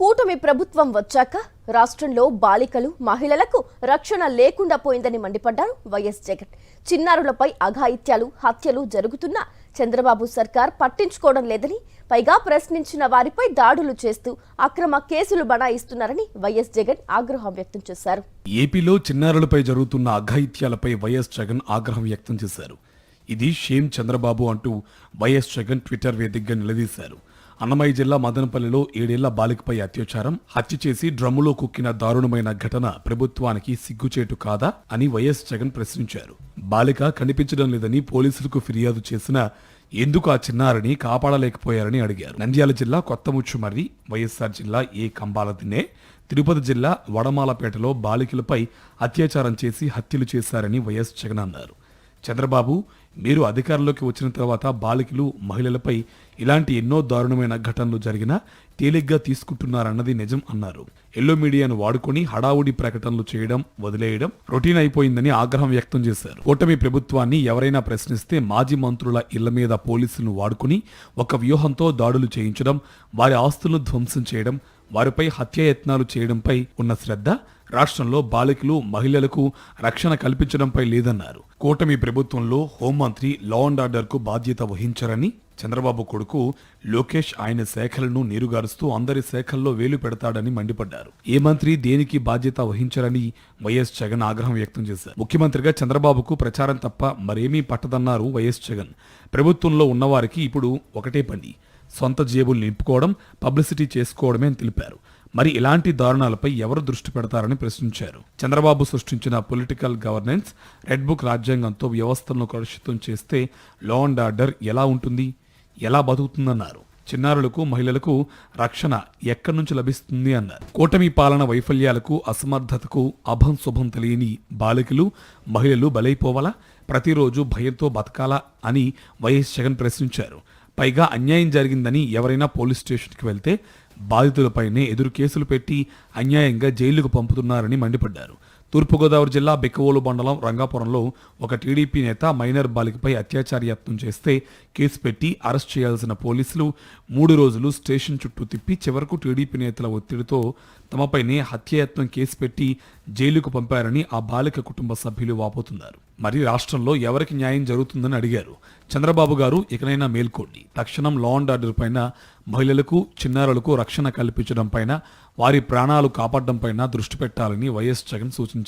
కూటమి ప్రభుత్వం వచ్చాక రాష్ట్రంలో బాలికలు మహిళలకు రక్షణ లేకుండా పోయిందని మండిపడ్డారు వైఎస్ జగన్. చిన్నారులపై అఘాయిత్యాలు హత్యలు జరుగుతున్నా చంద్రబాబు సర్కార్ పట్టించుకోవడం లేదని, పైగా ప్రశ్నించిన వారిపై దాడులు చేస్తూ అక్రమ కేసులు బనాయిస్తున్నారని వైఎస్ జగన్ ఆగ్రహం వ్యక్తం చేశారు. ఏపీలో చిన్నారులపై జరుగుతున్న అఘాయిత్యాలపై వైఎస్ జగన్ ఆగ్రహం వ్యక్తం చేశారు. ఇది షేమ్ చంద్రబాబు అంటూ వైఎస్ జగన్ ట్విట్టర్ వేదికగా నిలదీశారు. అన్నమయ్య జిల్లా మదనపల్లిలో 7 ఏళ్ల బాలికపై అత్యాచారం, హత్య చేసి డ్రమ్ములో కుక్కిన దారుణమైన ఘటన ప్రభుత్వానికి సిగ్గుచేటు కాదా అని వైఎస్ జగన్ ప్రశ్నించారు. బాలిక కనిపించడం లేదని పోలీసులకు ఫిర్యాదు చేసినా ఎందుకు ఆ చిన్నారిని కాపాడలేకపోయారని అడిగారు. నంద్యాల జిల్లా కొత్తముచ్చుమర్రి, వైఎస్ఆర్ జిల్లా కంబాలదిన్నె, తిరుపతి జిల్లా వడమాలపేటలో బాలికలపై అత్యాచారం చేసి హత్యలు చేశారని వైఎస్ జగన్ అన్నారు. చంద్రబాబు, మీరు అధికారంలోకి వచ్చిన తర్వాత బాలికలు మహిళలపై ఇలాంటి ఎన్నో దారుణమైన ఘటనలు జరిగినా తేలిగ్గా తీసుకుంటున్నారన్నది నిజం అన్నారు. ఎల్లో మీడియాను వాడుకొని హడావుడి ప్రకటనలు చేయడం వదిలేయడం రొటీన్ అయిపోయిందని ఆగ్రహం వ్యక్తం చేశారు. కూటమి ప్రభుత్వాన్ని ఎవరైనా ప్రశ్నిస్తే మాజీ మంత్రుల ఇళ్ల మీద పోలీసులను వాడుకుని ఒక వ్యూహంతో దాడులు చేయించడం, వారి ఆస్తులను ధ్వంసం చేయడం, వారిపై హత్యాయత్నాలు చేయడంపై ఉన్న శ్రద్ధ రాష్ట్రంలో బాలికలు మహిళలకు రక్షణ కల్పించడంపై లేదన్నారు. కూటమి ప్రభుత్వంలో హోంమంత్రి లా అండ్ ఆర్డర్ కు బాధ్యత వహించరని, చంద్రబాబు కొడుకు లోకేష్ ఆయన శాఖలను నీరుగారుస్తూ అందరి శాఖల్లో వేలు పెడతాడని మండిపడ్డారు. ఏ మంత్రి దేనికి బాధ్యత వహించరని వైఎస్ జగన్ ఆగ్రహం వ్యక్తం చేశారు. ముఖ్యమంత్రిగా చంద్రబాబుకు ప్రచారం తప్ప మరేమీ పట్టదన్నారు వైఎస్ జగన్. ప్రభుత్వంలో ఉన్నవారికి ఇప్పుడు ఒకటే పని, సొంత జేబులు నింపుకోవడం, పబ్లిసిటీ చేసుకోవడమే అని తెలిపారు. మరి ఇలాంటి దారుణాలపై ఎవరు దృష్టి పెడతారని ప్రశ్నించారు. చంద్రబాబు సృష్టించిన పొలిటికల్ గవర్నెన్స్, రెడ్ బుక్ రాజ్యాంగంతో వ్యవస్థలను కలుషితం చేస్తే లా అండ్ ఆర్డర్ ఎలా ఉంటుంది, ఎలా బతుకుతుందన్నారు. చిన్నారులకు మహిళలకు రక్షణ ఎక్కడి నుంచి లభిస్తుంది అన్నారు. కూటమి పాలన వైఫల్యాలకు, అసమర్థతకు అభం శుభం తెలియని బాలికలు మహిళలు బలైపోవాలా, ప్రతిరోజు భయంతో బతకాలా అని వైఎస్ జగన్ ప్రశ్నించారు. పైగా అన్యాయం జరిగిందని ఎవరైనా పోలీస్ స్టేషన్కి వెళ్తే బాధితులపైనే ఎదురు కేసులు పెట్టి అన్యాయంగా జైలుకు పంపుతున్నారని మండిపడ్డారు. తూర్పుగోదావరి జిల్లా బిక్కవోలు మండలం రంగాపురంలో ఒక టీడీపీ నేత మైనర్ బాలికపై అత్యాచార యత్నం చేస్తే కేసు పెట్టి అరెస్ట్ చేయాల్సిన పోలీసులు 3 రోజులు స్టేషన్ చుట్టూ తిప్పి చివరకు టీడీపీ నేతల ఒత్తిడితో తమపైనే హత్యాయత్నం కేసు పెట్టి జైలుకు పంపారని ఆ బాలిక కుటుంబ సభ్యులు వాపోతున్నారు. మరి రాష్ట్రంలో ఎవరికి న్యాయం జరుగుతుందని అడిగారు. చంద్రబాబు గారు ఇకనైనా మేల్కోండి, తక్షణం లా అండ్ ఆర్డర్ పైన, మహిళలకు చిన్నారులకు రక్షణ కల్పించడం పైన, వారి ప్రాణాలు కాపాడడం పైన దృష్టి పెట్టాలని వైఎస్ జగన్ సూచించారు.